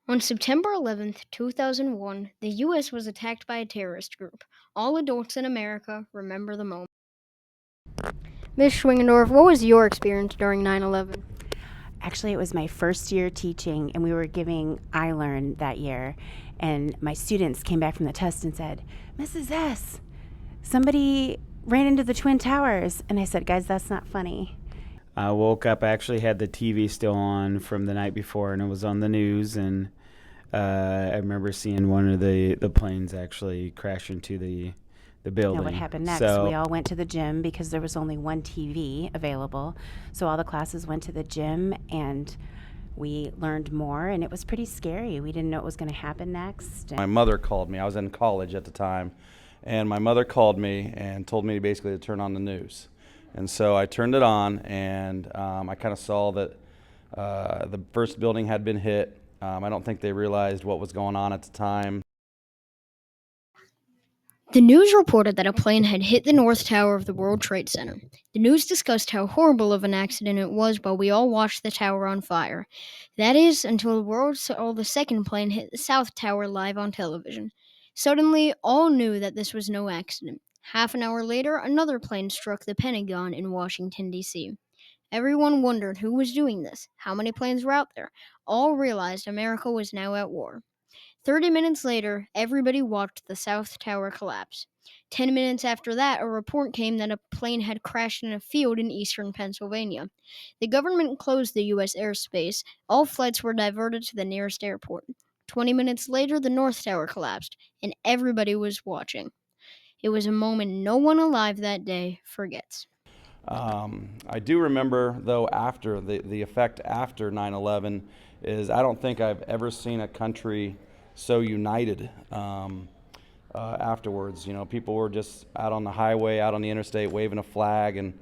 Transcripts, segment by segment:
On September 11th, 2001, the U.S. was attacked by a terrorist group. All adults in America remember the moment. Ms. Schwingendorf, what was your experience during 9/11? Actually, it was my first year teaching, and we were giving iLearn that year. And my students came back from the test and said, "Mrs. S, somebody ran into the Twin Towers." And I said, "Guys, that's not funny." I woke up, I actually had the TV still on from the night before, and it was on the news, and I remember seeing one of the planes actually crash into the building. Now what happened next? So, We all went to the gym because there was only one TV available. So all the classes went to the gym, and we learned more, and it was pretty scary. We didn't know what was going to happen next. My mother called me. I was in college at the time, and my mother called me and told me basically to turn on the news. And so I turned it on, and I kind of saw that the first building had been hit. I don't think they realized what was going on at the time. The news reported that a plane had hit the North Tower of the World Trade Center. The news discussed how horrible of an accident it was while we all watched the tower on fire. That is, until the world saw the second plane hit the South Tower live on television. Suddenly, all knew that this was no accident. Half an hour later, another plane struck the Pentagon in Washington, D.C. Everyone wondered who was doing this, how many planes were out there. All realized America was now at war. 30 minutes later, everybody watched the South Tower collapse. 10 minutes after that, a report came that a plane had crashed in a field in eastern Pennsylvania. The government closed the U.S. airspace. All flights were diverted to the nearest airport. 20 minutes later, the North Tower collapsed, and everybody was watching. It was a moment no one alive that day forgets. I do remember, though, after the effect after 9/11 is I don't think I've ever seen a country so united afterwards. You know, people were just out on the highway, out on the interstate, waving a flag, and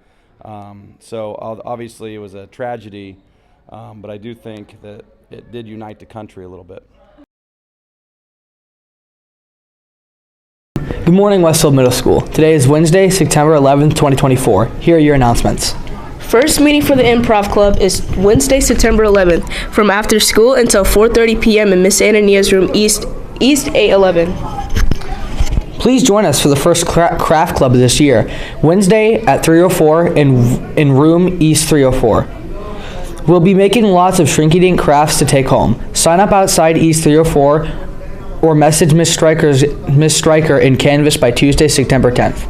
so obviously it was a tragedy, but I do think that it did unite the country a little bit. Good morning, Westfield Middle School. Today is Wednesday, September 11th, 2024. Here are your announcements. First meeting for the Improv Club is Wednesday, September 11th, from after school until 4:30 p.m. in Miss Anania's room, East 811. Please join us for the first craft club of this year, Wednesday at 3:04 in room East 304. We'll be making lots of shrinky-dink crafts to take home. Sign up outside East 304 or message Miss Stryker in Canvas by Tuesday, September 10th.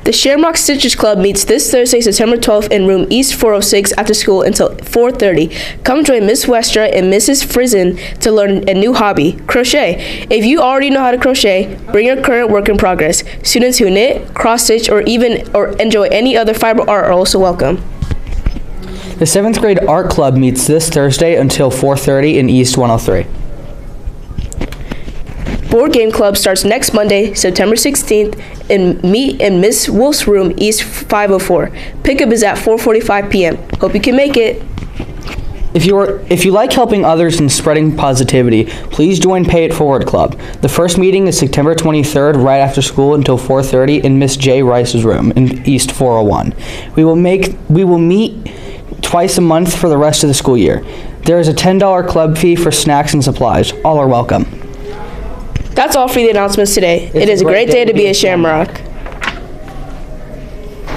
The Shamrock Stitches Club meets this Thursday, September 12th in room East 406 after school until 4:30. Come join Miss Westra and Mrs. Frizen to learn a new hobby, crochet. If you already know how to crochet, bring your current work in progress. Students who knit, cross-stitch, or enjoy any other fiber art are also welcome. The 7th grade art club meets this Thursday until 4:30 in East 103. Board Game Club starts next Monday, September 16th, and meet in Miss Wolf's room, East 504. Pickup is at 4:45 p.m. Hope you can make it. If you like helping others and spreading positivity, please join Pay It Forward Club. The first meeting is September 23rd, right after school until 4:30 in Miss J. Rice's room in East 401. We will meet twice a month for the rest of the school year. There is a $10 club fee for snacks and supplies. All are welcome. That's all for the announcements today. It is a great day to be a Shamrock.